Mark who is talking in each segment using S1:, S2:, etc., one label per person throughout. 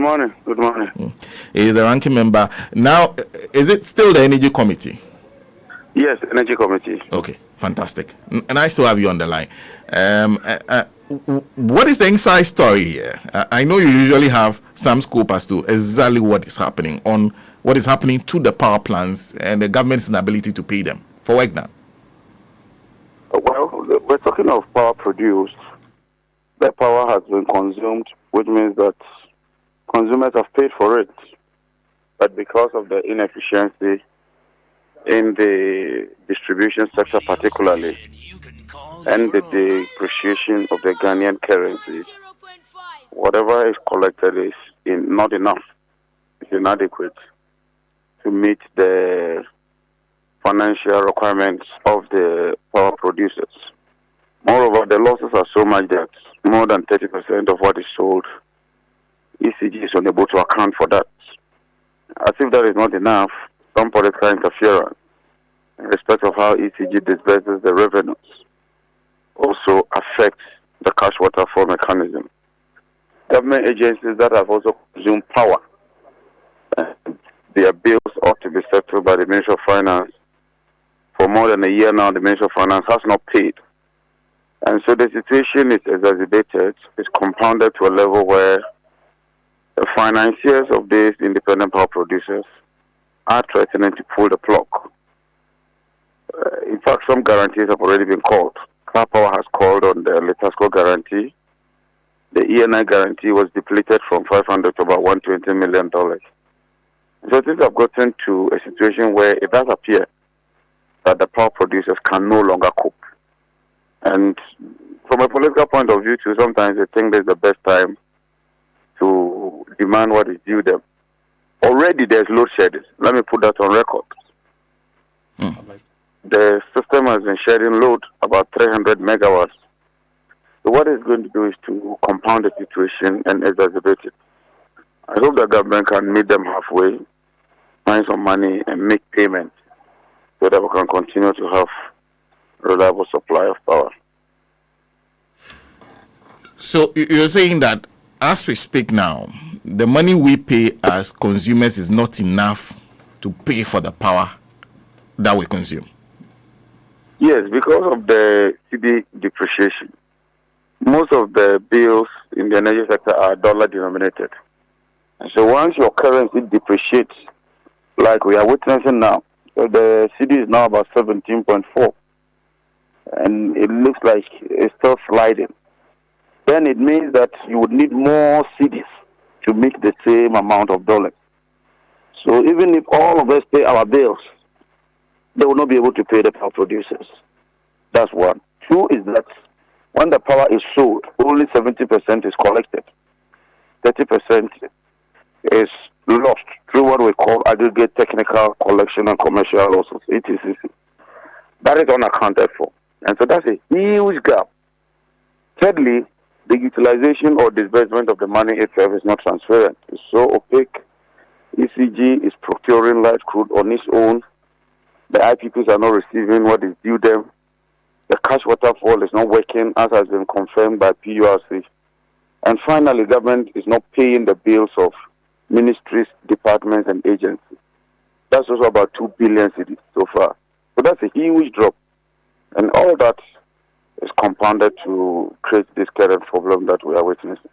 S1: morning. Good morning.
S2: He is a ranking member. Now, is it still the Energy Committee?
S1: Yes, Energy Committee.
S2: Okay, fantastic. Nice to have you on the line. What is the inside story here? I know you usually have some scope as to exactly what is happening to the power plants and the government's inability to pay them for work done.
S1: Well, we're talking of power produced. The power has been consumed, which means that consumers have paid for it. But because of the inefficiency in the distribution sector particularly, and the depreciation of the Ghanaian currency, whatever is collected is not enough. It's inadequate to meet the financial requirements of the power producers. Moreover, the losses are so much that more than 30% of what is sold, ECG is unable to account for that. As if that is not enough, some political interference in respect of how ECG disburses the revenues also affects the cash waterfall mechanism. Government agencies that have also consumed power, their bills ought to be settled by the Ministry of Finance. For more than a year now, the Ministry of Finance has not paid. And so the situation is exacerbated, it's compounded to a level where the financiers of these independent power producers are threatening to pull the plug. In fact, some guarantees have already been called. Car Power has called on the Letasco guarantee. The ENI guarantee was depleted from $500 to about $120 million. So things have gotten to a situation where it does appear that the power producers can no longer cope. And from a political point of view, too, sometimes they think this is the best time to demand what is due them. Already there's load shedding. Let me put that on record. The system has been shedding load about 300 megawatts. So what it's going to do is to compound the situation and exacerbate it. I hope the government can meet them halfway, find some money and make payments so that we can continue to have reliable supply of power.
S2: So you're saying that as we speak now, the money we pay as consumers is not enough to pay for the power that we consume?
S1: Yes, because of the CD depreciation. Most of the bills in the energy sector are dollar denominated. And so once your currency depreciates, like we are witnessing now, so the CD is now about 17.4, and it looks like it's still sliding. Then it means that you would need more CDs to make the same amount of dollars. So even if all of us pay our bills, they will not be able to pay the power producers. That's one. Two is that when the power is sold, only 70% is collected. 30% is lost through what we call aggregate technical collection and commercial losses, ETCC. That is unaccounted for. And so that's a huge gap. Thirdly, the utilization or disbursement of the money itself is not transparent. It's so opaque. ECG is procuring light crude on its own. The IPPs are not receiving what is due them. The cash waterfall is not working, as has been confirmed by PURC. And finally, government is not paying the bills of ministries, departments, and agencies. That's also about 2 billion cedis so far. So that's a huge drop. And all that is compounded to create this current problem that we are witnessing.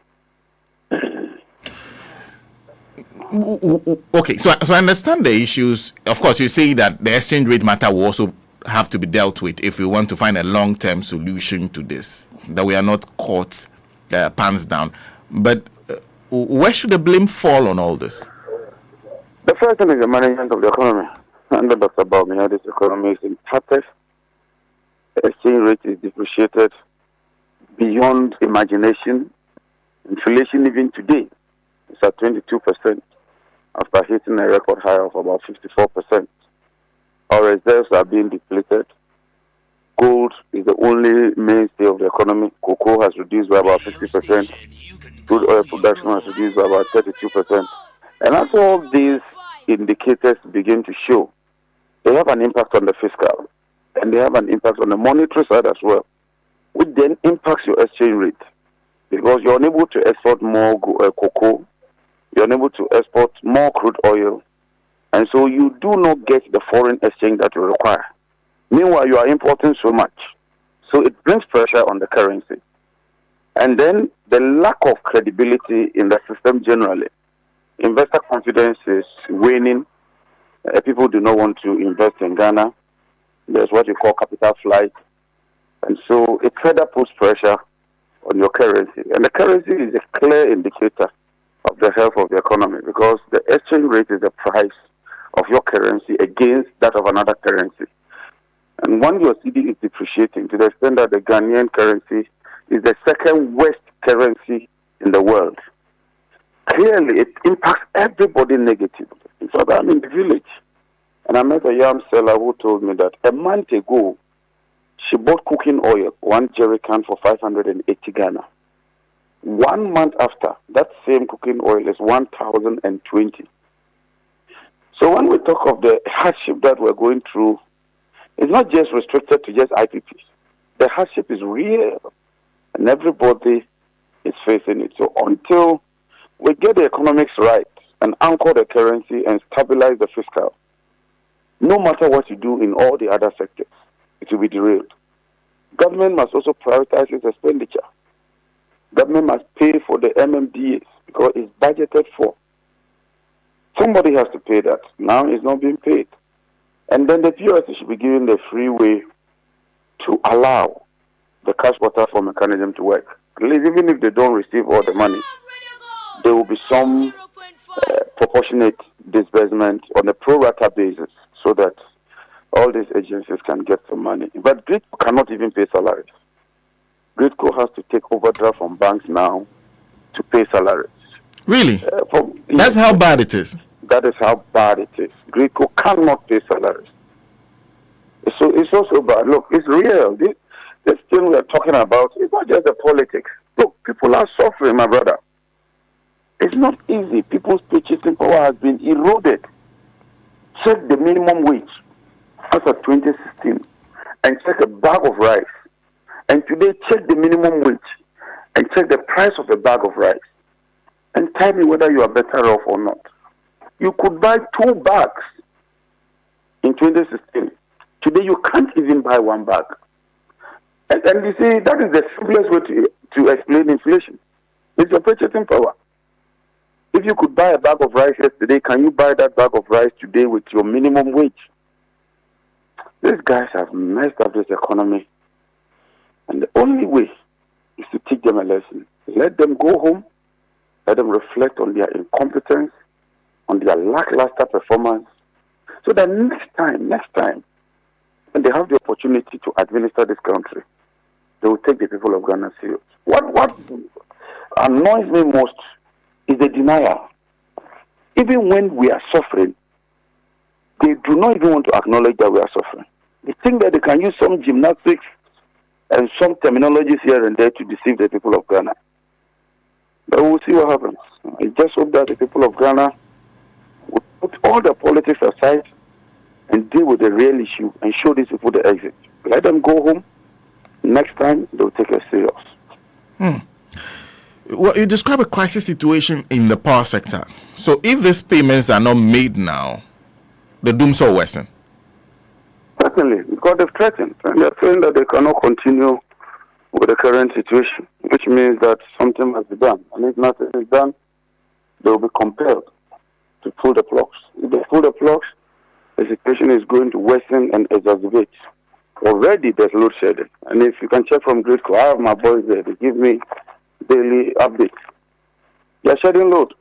S2: Okay, so I understand the issues. Of course, you say that the exchange rate matter will also have to be dealt with if we want to find a long-term solution to this, that we are not caught pants down. But where should the blame fall on all this?
S1: The first thing is the management of the economy. Under Dr. Bawumia, this economy is in tatters. The exchange rate is depreciated beyond imagination. Inflation even today is at 22% after hitting a record high of about 54%. Our reserves are being depleted. Gold is the only mainstay of the economy. Cocoa has reduced by about 50%. Crude oil production has reduced by about 32%. And as all these indicators begin to show, they have an impact on the fiscal, and they have an impact on the monetary side as well, which then impacts your exchange rate, because you're unable to export more cocoa You're unable to export more crude oil. And so you do not get the foreign exchange that you require. Meanwhile, you are importing so much. So it brings pressure on the currency. And then the lack of credibility in the system generally. Investor confidence is waning. People do not want to invest in Ghana. There's what you call capital flight. And so it further puts pressure on your currency. And the currency is a clear indicator of the health of the economy because the exchange rate is the price of your currency against that of another currency. And when your CD is depreciating to the extent that the Ghanaian currency is the second worst currency in the world, clearly it impacts everybody negatively. In fact, I'm in the village and I met a yam seller who told me that a month ago she bought cooking oil, 1 jerry can for 580 Ghana. 1 month after, that same cooking oil is 1,020. So when we talk of the hardship that we're going through, it's not just restricted to just IPPs. The hardship is real, and everybody is facing it. So until we get the economics right and anchor the currency and stabilize the fiscal, no matter what you do in all the other sectors, it will be derailed. Government must also prioritize its expenditure. Government must pay for the MMDAs because it's budgeted for. Somebody has to pay that. Now it's not being paid. And then the POS should be given the free way to allow the cash waterfall mechanism to work. Even if they don't receive all the money, there will be some proportionate disbursement on a pro rata basis so that all these agencies can get some money. But GRIDCO cannot even pay salaries. GRIDCO has to take overdraft from banks now to pay salaries.
S2: Really? That's how bad it is.
S1: That is how bad it is. GRIDCO cannot pay salaries. So it's also bad. Look, it's real. This thing we are talking about is not just the politics. Look, people are suffering, my brother. It's not easy. People's purchasing power has been eroded. Check the minimum wage as of 2016 and check a bag of rice. And today, check the minimum wage and check the price of a bag of rice. And tell me whether you are better off or not. You could buy 2 bags in 2016. Today, you can't even buy 1 bag. And you see, that is the simplest way to explain inflation. It's your purchasing power. If you could buy a bag of rice yesterday, can you buy that bag of rice today with your minimum wage? These guys have messed up this economy. And the only way is to teach them a lesson. Let them go home. Let them reflect on their incompetence, on their lackluster performance, so that next time, when they have the opportunity to administer this country, they will take the people of Ghana serious. What annoys me most is the denial. Even when we are suffering, they do not even want to acknowledge that we are suffering. They think that they can use some gymnastics and some terminologies here and there to deceive the people of Ghana. But we'll see what happens. I just hope that the people of Ghana will put all the politics aside and deal with the real issue and show these people the exit. Let them go home. Next time, they'll take us serious.
S2: Well, you describe a crisis situation in the power sector. So if these payments are not made now, the Dumsor worsen.
S1: Certainly, because they've threatened, and they're saying that they cannot continue with the current situation, which means that something must be done. And if nothing is done, they will be compelled to pull the plugs. If they pull the plugs, the situation is going to worsen and exacerbate. Already there's load shedding. And if you can check from GRIDCO, I have my boys there. They give me daily updates. They're shedding load.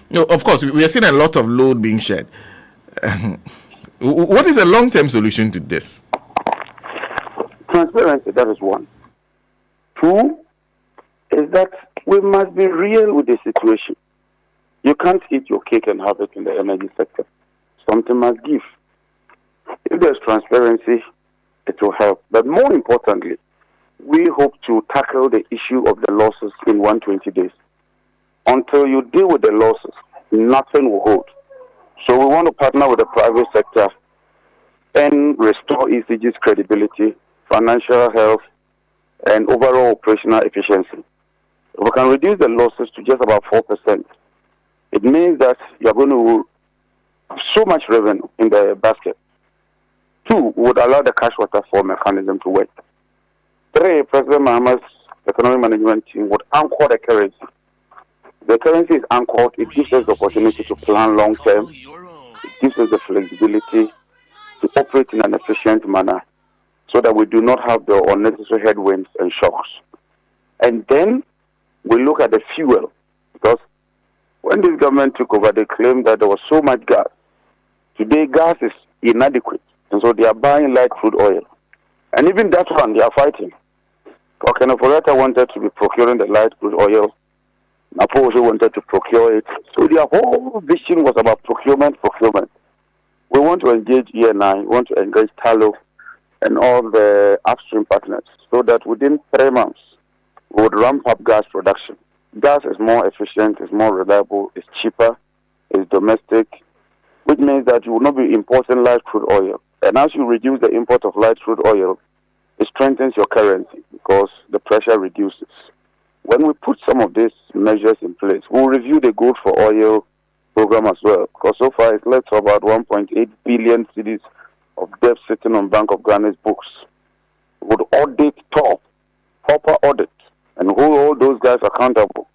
S2: No, of course, we are seeing a lot of load being shed. What is a long-term solution to this?
S1: Transparency, that is one. 2 is that we must be real with the situation. You can't eat your cake and have it in the energy sector. Something must give. If there's transparency, it will help. But more importantly, we hope to tackle the issue of the losses in 120 days. Until you deal with the losses, nothing will hold. So we want to partner with the private sector and restore ECG's credibility, financial health, and overall operational efficiency. If we can reduce the losses to just about 4%, it means that you're going to have so much revenue in the basket. 2, would allow the cash waterfall mechanism to work. 3, President Mahama's economic management team would anchor the currency. The currency is anchored. It gives us the opportunity to plan long term. It gives us the flexibility to operate in an efficient manner so that we do not have the unnecessary headwinds and shocks. And then we look at the fuel, because when this government took over, they claimed that there was so much gas. Today, gas is inadequate, and so they are buying light crude oil. And even that one, they are fighting. Okenefo wanted to be procuring the light crude oil. Napo also wanted to procure it. So their whole vision was about procurement. We want to engage ENI, we want to engage Talo and all the upstream partners so that within 3 months, we would ramp up gas production. Gas is more efficient, it's more reliable, it's cheaper, it's domestic, which means that you will not be importing light crude oil. And as you reduce the import of light crude oil, it strengthens your currency because the pressure reduces. When we put some of these measures in place, we'll review the gold for oil program as well, because so far it's led to about 1.8 billion cedis of debt sitting on Bank of Ghana's books. We would audit proper audit, and hold all those guys accountable.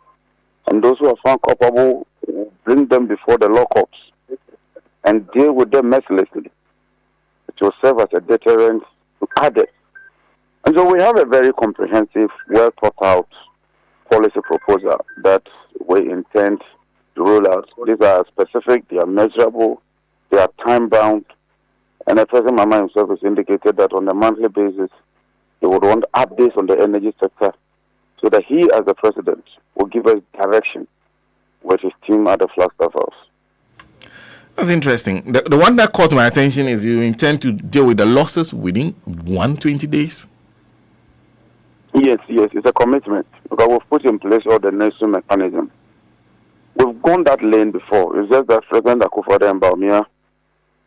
S1: And those who are found culpable, we'll bring them before the law courts and deal with them mercilessly. It will serve as a deterrent to others. And so we have a very comprehensive, well thought out policy proposal that we intend to roll out. These are specific, they are measurable, they are time bound, and the President Mama himself has indicated that on a monthly basis he would want updates on the energy sector so that he as the President will give us direction with his team at the Flagstaff House.
S2: That's interesting. The one that caught my attention is you intend to deal with the losses within 120 days?
S1: Yes, it's a commitment because we've put in place all the necessary mechanism. We've gone that lane before. It's just that President Akufo-Addo and Bawumia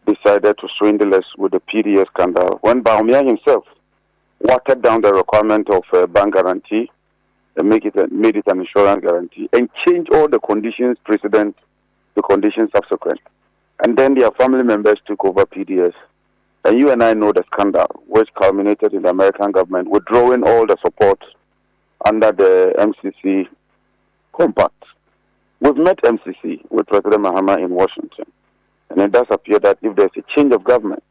S1: decided to swindle us with the PDS scandal when Bawumia himself watered down the requirement of bank guarantee and made it an insurance guarantee and changed all the conditions precedent to conditions subsequent. And then their family members took over PDS. And you and I know the scandal, which culminated in the American government withdrawing all the support under the MCC compact. We've met MCC with President Mahama in Washington. And it does appear that if there's a change of government,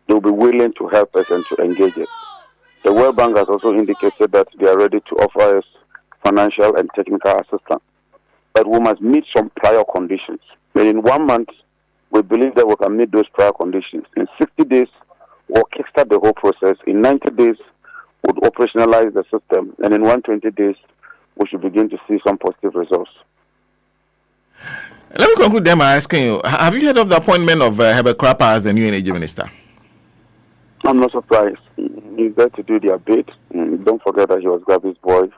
S1: they'll be willing to help us and to engage us. The World Bank has also indicated that they are ready to offer us financial and technical assistance. But we must meet some prior conditions. And in 1 month, we believe that we can meet those prior conditions. In 60 days, we'll kickstart the whole process. In 90 days, we'll operationalize the system. And in 120 days, we should begin to see some positive results.
S2: Let me conclude them by asking you, have you heard of the appointment of Herbert Krapper as the new energy minister?
S1: I'm not surprised. He's there to do their bit. Don't forget that he was Gabby's boy.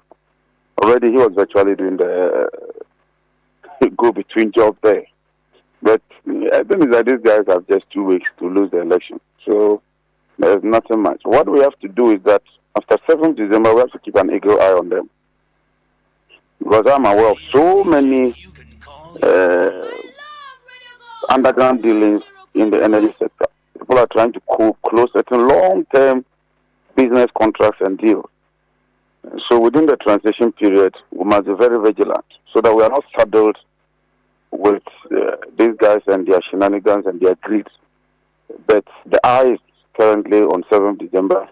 S1: Already he was virtually doing the go-between job there. But I think that these guys have just 2 weeks to lose the election. So there's nothing much. What we have to do is that after 7th December, we have to keep an eagle eye on them. Because I'm aware of so many underground dealings in the energy sector. People are trying to close certain long-term business contracts and deals. So within the transition period, we must be very vigilant so that we are not saddled with these guys and their shenanigans and their greed. But the eye is currently on 7th December.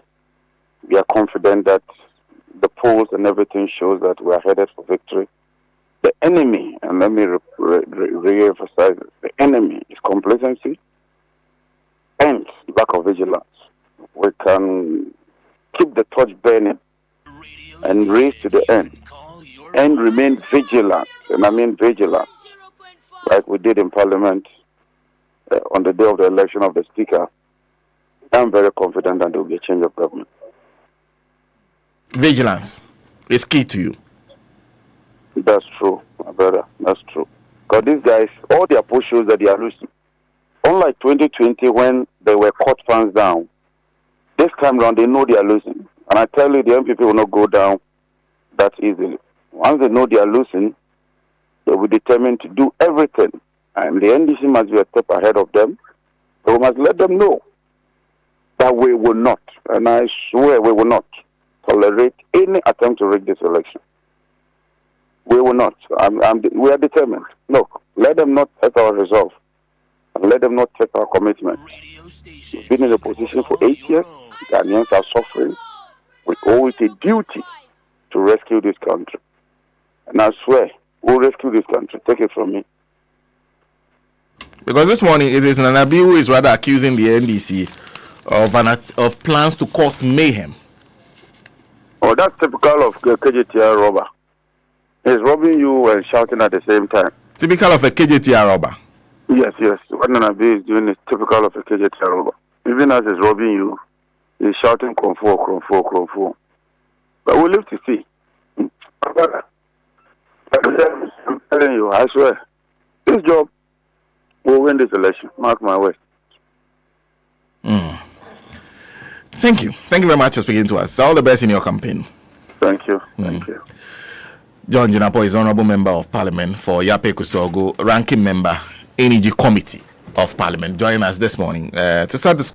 S1: We are confident that the polls and everything shows that we are headed for victory. The enemy, and let me re-emphasize it, the enemy is complacency and lack of vigilance. We can keep the torch burning and race to the end and remain vigilant, and I mean vigilant, like we did in Parliament on the day of the election of the Speaker. I'm very confident that there will be a change of government.
S2: Vigilance is key to you.
S1: That's true, my brother. That's true. Because these guys, all their push shows that they are losing. Unlike 2020 when they were caught funds down, this time round they know they are losing. And I tell you, the MPP will not go down that easily. Once they know they are losing, they will be determined to do everything. And the NDC must be a step ahead of them. So we must let them know that we will not, and I swear we will not, tolerate any attempt to rig this election. We will not. We are determined. Look, let them not test our resolve. And let them not test our commitment. We've been in a position for 8 years. Ghanaians are suffering. We owe it a duty to rescue this country. And I swear, we'll rescue this country. Take it from me.
S2: Because this morning, it is Nanabi who is rather accusing the NDC of plans to cause mayhem.
S1: Oh, that's typical of Kejetia robber. He's robbing you and shouting at the same time.
S2: Typical of a Kejetia robber?
S1: Yes. What Nanabi is doing is typical of a Kejetia robber. Even as he's robbing you, he's shouting, Kronfo. But we'll live to see. I'm telling you, I swear, this job will win this election. Mark my words.
S2: Thank you. Thank you very much for speaking to us. All the best in your campaign.
S1: Thank you. Thank you.
S2: John Jinapor is Honorable Member of Parliament for Yape Kusogo, Ranking Member, Energy Committee of Parliament, joining us this morning to start this.